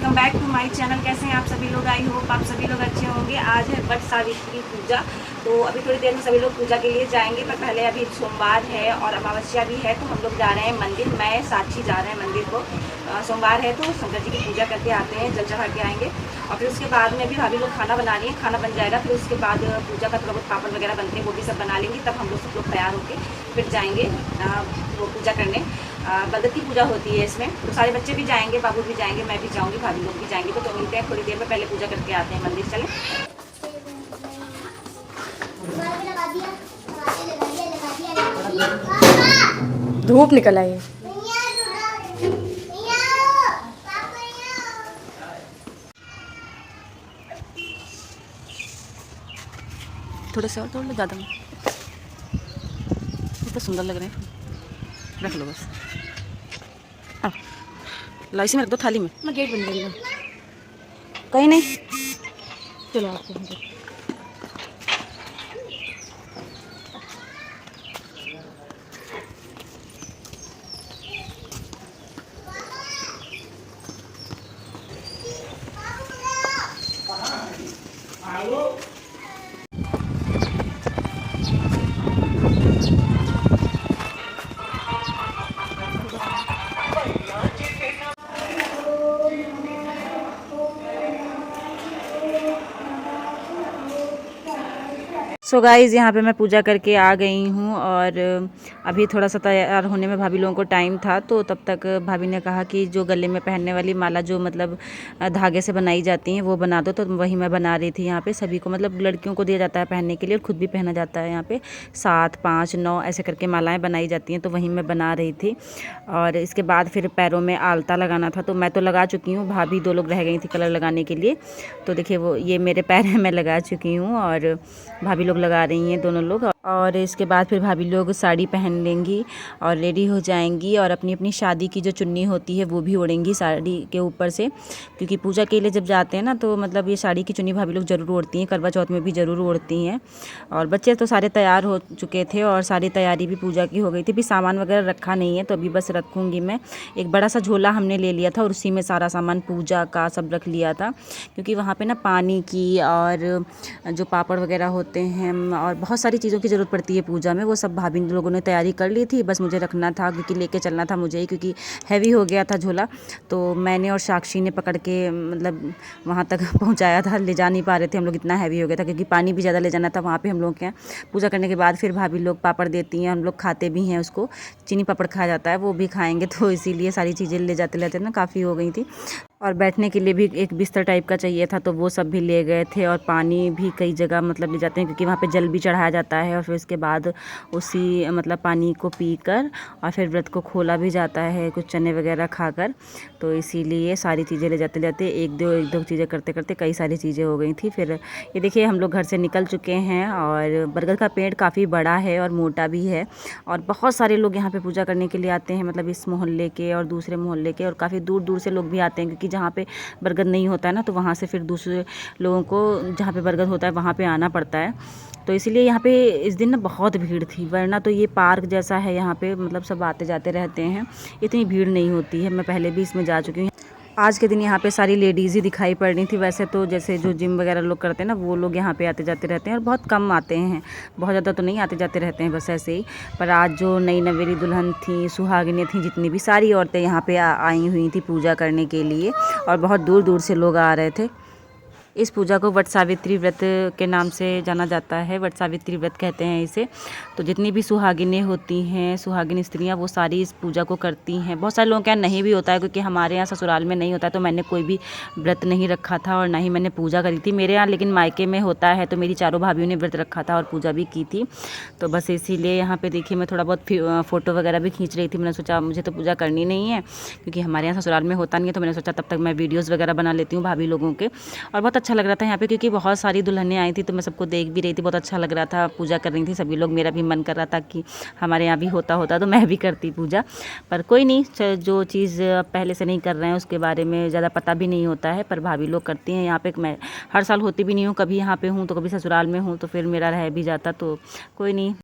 Welcome back to my channel. कैसे हैं आप सभी लोग? आई होप आप सभी लोग अच्छे होंगे। आज है वट सावित्री पूजा, तो अभी थोड़ी देर में सभी लोग पूजा के लिए जाएंगे, पर पहले अभी सोमवार है और अमावस्या भी है, तो हम लोग जा रहे हैं मंदिर। मैं साक्षी जा रहे हैं मंदिर को। सोमवार है तो शंकर जी की पूजा करके आते हैं, जल चढ़ा के आएंगे और फिर उसके बाद में भी भाभी लोग खाना बना रही हैं, खाना बन जाएगा। फिर उसके बाद पूजा का थोड़ा बहुत पापड़ वगैरह बनते हैं, वो भी सब बना लेंगे, तब हम लोग सब लोग तैयार होकर फिर जाएंगे वो पूजा करने। बरगद की पूजा होती है इसमें, तो सारे बच्चे भी जाएंगे, बाबू भी जाएंगे, मैं भी जाऊंगी, भाभी लोग भी जाएंगे। तो मिलते हैं थोड़ी देर में, पहले पूजा करके आते हैं मंदिर। चलें। धूप निकल आई। थोड़े से और तोड़ लो, ज़्यादा तो सुंदर लग रहे हैं, रख लो बस। ला इसी में रख दो, थाली में। मैं गेट बंद करूँगा। कहीं नहीं, चलो आपको सो गाइज़, यहाँ पे मैं पूजा करके आ गई हूँ और अभी थोड़ा सा तैयार होने में भाभी लोगों को टाइम था, तो तब तक भाभी ने कहा कि जो गले में पहनने वाली माला जो मतलब धागे से बनाई जाती हैं वो बना दो, तो वही मैं बना रही थी। यहाँ पे सभी को मतलब लड़कियों को दिया जाता है पहनने के लिए और ख़ुद भी पहना जाता है। यहाँ पे 7, 5, 9 ऐसे करके मालाएँ बनाई जाती हैं, तो वहीं मैं बना रही थी। और इसके बाद फिर पैरों में आलता लगाना था, तो मैं तो लगा चुकी हूँ, भाभी 2 लोग रह गई थी कलर लगाने के लिए। तो देखिए वो ये मेरे पैर में लगा चुकी हूँ और भाभी लोग लगा रही हैं दोनों लोग। और इसके बाद फिर भाभी लोग साड़ी पहन लेंगी और रेडी हो जाएंगी और अपनी अपनी शादी की जो चुन्नी होती है वो भी ओढ़ेंगी साड़ी के ऊपर से, क्योंकि पूजा के लिए जब जाते हैं ना तो मतलब ये साड़ी की चुन्नी भाभी लोग ज़रूर ओढ़ती हैं, करवा चौथ में भी ज़रूर ओढ़ती हैं। और बच्चे तो सारे तैयार हो चुके थे और सारी तैयारी भी पूजा की हो गई थी। अभी सामान वगैरह रखा नहीं है, तो अभी बस रखूँगी मैं। एक बड़ा सा झोला हमने ले लिया था और उसी में सारा सामान पूजा का सब रख लिया था, क्योंकि वहाँ पर ना पानी की और जो पापड़ वगैरह होते हैं और बहुत सारी चीज़ों की ज़रूरत पड़ती है पूजा में, वो सब भाभी लोगों ने तैयारी कर ली थी। बस मुझे रखना था, क्योंकि लेके चलना था मुझे ही, क्योंकि हैवी हो गया था झोला। तो मैंने और साक्षी ने पकड़ के मतलब वहाँ तक पहुँचाया था, ले जा नहीं पा रहे थे हम लोग, इतना हैवी हो गया था, क्योंकि पानी भी ज़्यादा ले जाना था वहाँ पे हम लोग के। पूजा करने के बाद फिर भाभी लोग पापड़ देती हैं, हम लोग खाते भी हैं उसको, चीनी पापड़ खाया जाता है, वो भी खाएँगे, तो इसीलिए सारी चीज़ें ले जाते लेते ना काफ़ी हो गई थी। और बैठने के लिए भी एक बिस्तर टाइप का चाहिए था, तो वो सब भी ले गए थे। और पानी भी कई जगह मतलब ले जाते हैं, क्योंकि वहाँ पे जल भी चढ़ाया जाता है और फिर उसके बाद उसी मतलब पानी को पीकर और फिर व्रत को खोला भी जाता है कुछ चने वगैरह खाकर। तो इसीलिए सारी चीज़ें ले जाते जाते एक दो चीज़ें करते करते कई सारी चीज़ें हो गई थी। फिर ये देखिए हम लोग घर से निकल चुके हैं और बरगद का पेड़ काफ़ी बड़ा है और मोटा भी है और बहुत सारे लोग यहाँ पर पूजा करने के लिए आते हैं, मतलब इस मोहल्ले के और दूसरे मोहल्ले के, और काफ़ी दूर दूर से लोग भी आते हैं, क्योंकि जहाँ पे बरगद नहीं होता है ना, तो वहाँ से फिर दूसरे लोगों को जहाँ पे बरगद होता है वहाँ पे आना पड़ता है। तो इसलिए यहाँ पे इस दिन ना बहुत भीड़ थी, वरना तो ये पार्क जैसा है, यहाँ पे मतलब सब आते जाते रहते हैं, इतनी भीड़ नहीं होती है। मैं पहले भी इसमें जा चुकी हूँ। आज के दिन यहाँ पे सारी लेडीज़ ही दिखाई पड़ रही थी। वैसे तो जैसे जो जिम वगैरह लोग करते हैं ना, वो लोग यहाँ पे आते जाते रहते हैं और बहुत कम आते हैं, बहुत ज़्यादा तो नहीं आते जाते रहते हैं, बस ऐसे ही। पर आज जो नई नवेली दुल्हन थी, सुहागिनें थी, जितनी भी सारी औरतें यहाँ पे आई हुई थी पूजा करने के लिए, और बहुत दूर दूर से लोग आ रहे थे। इस पूजा को वट सावित्री व्रत के नाम से जाना जाता है, वट सावित्री व्रत कहते हैं इसे। तो जितनी भी सुहागिनें होती हैं, सुहागिन स्त्रियां, वो सारी इस पूजा को करती हैं। बहुत सारे लोगों के यहाँ नहीं भी होता है, क्योंकि हमारे यहाँ ससुराल में नहीं होता है, तो मैंने कोई भी व्रत नहीं रखा था और ना ही मैंने पूजा करी थी। मेरे यहाँ लेकिन मायके में होता है, तो मेरी चारों भाभीयों ने व्रत रखा था और पूजा भी की थी। तो बस इसीलिए यहाँ पर देखिए मैं थोड़ा बहुत फ़ोटो वगैरह भी खींच रही थी। मैंने सोचा मुझे तो पूजा करनी नहीं है, क्योंकि हमारे यहाँ ससुराल में होता नहीं है, तो मैंने सोचा तब तक मैं वीडियोज़ वगैरह बना लेती हूँ भाभी लोगों के। और बहुत अच्छा लग रहा था यहाँ पे, क्योंकि बहुत सारी दुल्हनें आई थी, तो मैं सबको देख भी रही थी, बहुत अच्छा लग रहा था। पूजा कर रही थी सभी लोग, मेरा भी मन कर रहा था कि हमारे यहाँ भी होता तो मैं भी करती पूजा। पर कोई नहीं, जो चीज़ पहले से नहीं कर रहे हैं उसके बारे में ज़्यादा पता भी नहीं होता है, पर भाभी लोग करती हैं यहाँ पे। मैं हर साल होती भी नहीं हूँ, कभी यहाँ पे हूँ तो कभी ससुराल में हूँ, तो फिर मेरा रह भी जाता, तो कोई नहीं।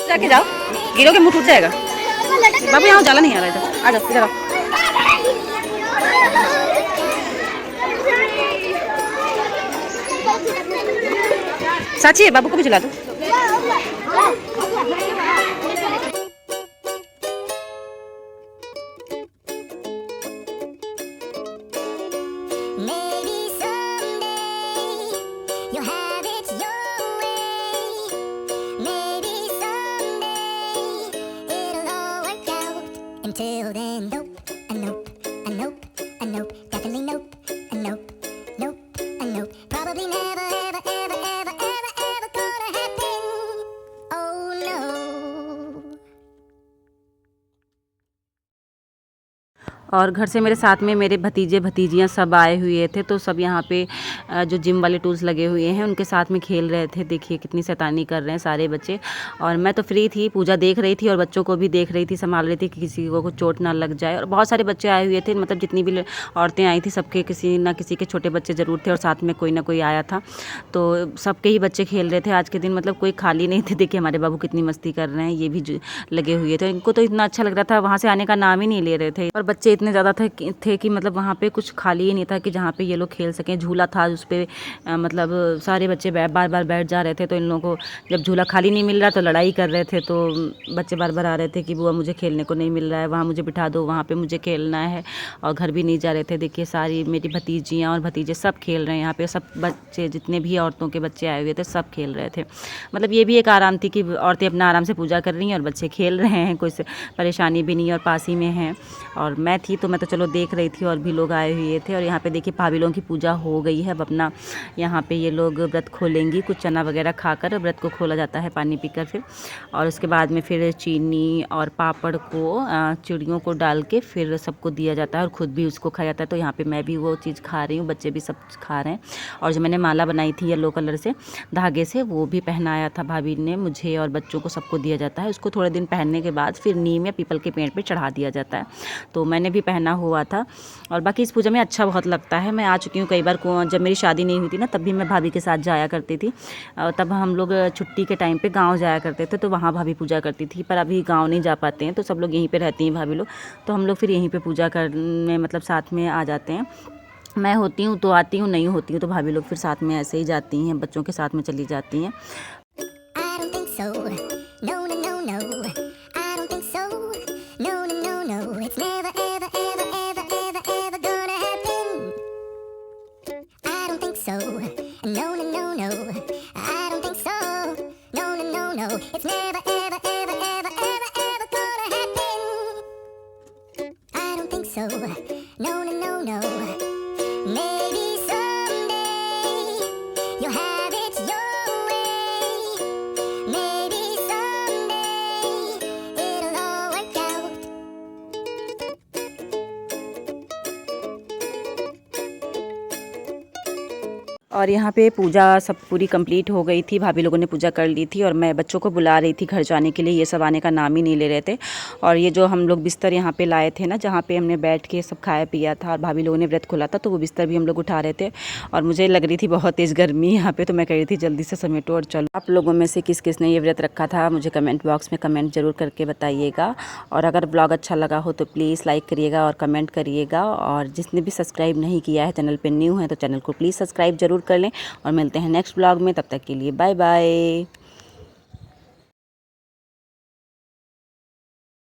जाके जाओ, गिरोगे मुंह टूट जाएगा। बाबू यहाँ जाला नहीं आ रहा है, आ जाओ इधर आओ। साची है, बाबू को भी चला दो। Until then, nope, a nope, a nope, a nope, definitely nope, a nope, nope, a nope. Probably never, ever, ever, ever, ever, ever gonna happen. Oh no. और घर से मेरे साथ में मेरे भतीजे भतीजियाँ सब आए हुए थे, तो सब यहाँ पे जो जिम वाले टूल्स लगे हुए हैं उनके साथ में खेल रहे थे। देखिए कितनी शैतानी कर रहे हैं सारे बच्चे। और मैं तो फ्री थी, पूजा देख रही थी और बच्चों को भी देख रही थी, संभाल रही थी कि किसी को कुछ चोट ना लग जाए। और बहुत सारे बच्चे आए हुए थे, मतलब जितनी भी औरतें आई थी सबके किसी ना किसी के छोटे बच्चे ज़रूर थे और साथ में कोई ना कोई आया था। तो सबके ही बच्चे खेल रहे थे आज के दिन, मतलब कोई खाली नहीं थे। देखिए हमारे बाबू कितनी मस्ती कर रहे हैं, ये भी लगे हुए थे। इनको तो इतना अच्छा लग रहा था, वहाँ से आने का नाम ही नहीं ले रहे थे। और बच्चे इतने ज़्यादा थे कि मतलब वहाँ पे कुछ खाली ही नहीं था कि जहाँ पे ये लोग खेल सकें। झूला था उस पर, मतलब सारे बच्चे बार बार बैठ जा रहे थे, तो इन लोगों को जब झूला खाली नहीं मिल रहा तो लड़ाई कर रहे थे। तो बच्चे बार बार आ रहे थे कि बुआ मुझे खेलने को नहीं मिल रहा है, वहाँ मुझे बिठा दो, वहाँ पे मुझे खेलना है। और घर भी नहीं जा रहे थे। देखिए सारी मेरी भतीजियाँ और भतीजे सब खेल रहे हैं यहाँ पे। सब बच्चे जितने भी औरतों के बच्चे आए हुए थे सब खेल रहे थे। मतलब ये भी एक आराम थी कि औरतें अपना आराम से पूजा कर रही हैं और बच्चे खेल रहे हैं, कोई परेशानी भी नहीं, और पास ही में हैं। और मैं थी तो मैं तो चलो देख रही थी, और भी लोग आए हुए थे। और यहाँ पे देखिए भाभी लोगों की पूजा हो गई है। अब अपना यहाँ पे ये लोग व्रत खोलेंगी, कुछ चना वगैरह खाकर व्रत को खोला जाता है पानी पीकर फिर। और उसके बाद में फिर चीनी और पापड़ को चिड़ियों को डाल के फिर सबको दिया जाता है और ख़ुद भी उसको खाया जाता है। तो यहाँ पे मैं भी वो चीज़ खा रही हूँ, बच्चे भी सब खा रहे हैं। और जो मैंने माला बनाई थी येलो कलर से धागे से, वो भी पहनाया था भाभी ने मुझे और बच्चों को, सबको दिया जाता है। उसको थोड़े दिन पहनने के बाद फिर नीम या पीपल के पेड़ पर चढ़ा दिया जाता है। तो मैंने भी पहना हुआ था। और बाकी इस पूजा में अच्छा बहुत लगता है। मैं आ चुकी हूँ कई बार, जब मेरी शादी नहीं हुई थी ना तब भी मैं भाभी के साथ जाया करती थी। तब हम लोग छुट्टी के टाइम पे गांव जाया करते थे, तो वहाँ भाभी पूजा करती थी। पर अभी गांव नहीं जा पाते हैं, तो सब लोग यहीं पे रहती हैं भाभी लोग, तो हम लोग फिर यहीं पे पूजा करने मतलब साथ में आ जाते हैं। मैं होती हूँ तो आती हूँ, नहीं होती हूँ तो भाभी लोग फिर साथ में ऐसे ही जाती हैं, बच्चों के साथ में चली जाती हैं। और यहाँ पे पूजा सब पूरी कंप्लीट हो गई थी, भाभी लोगों ने पूजा कर ली थी और मैं बच्चों को बुला रही थी घर जाने के लिए। ये सब आने का नाम ही नहीं ले रहे थे। और ये जो हम लोग बिस्तर यहाँ पे लाए थे ना, जहाँ पे हमने बैठ के सब खाया पिया था, और भाभी लोगों ने व्रत खोला था, तो वो बिस्तर भी हम लोग उठा रहे थे। और मुझे लग रही थी बहुत तेज़ गर्मी यहाँ पे, तो मैं कह रही थी जल्दी से समेटो और चलो। आप लोगों में से किस किस ने ये व्रत रखा था मुझे कमेंट बॉक्स में कमेंट ज़रूर करके बताइएगा। और अगर ब्लॉग अच्छा लगा हो तो प्लीज़ लाइक करिएगा और कमेंट करिएगा। और जिसने भी सब्सक्राइब नहीं किया है, चैनल पर न्यू है, तो चैनल को प्लीज़ सब्सक्राइब जरूर कर लें। और मिलते हैं नेक्स्ट ब्लॉग में, तब तक के लिए बाय बाय।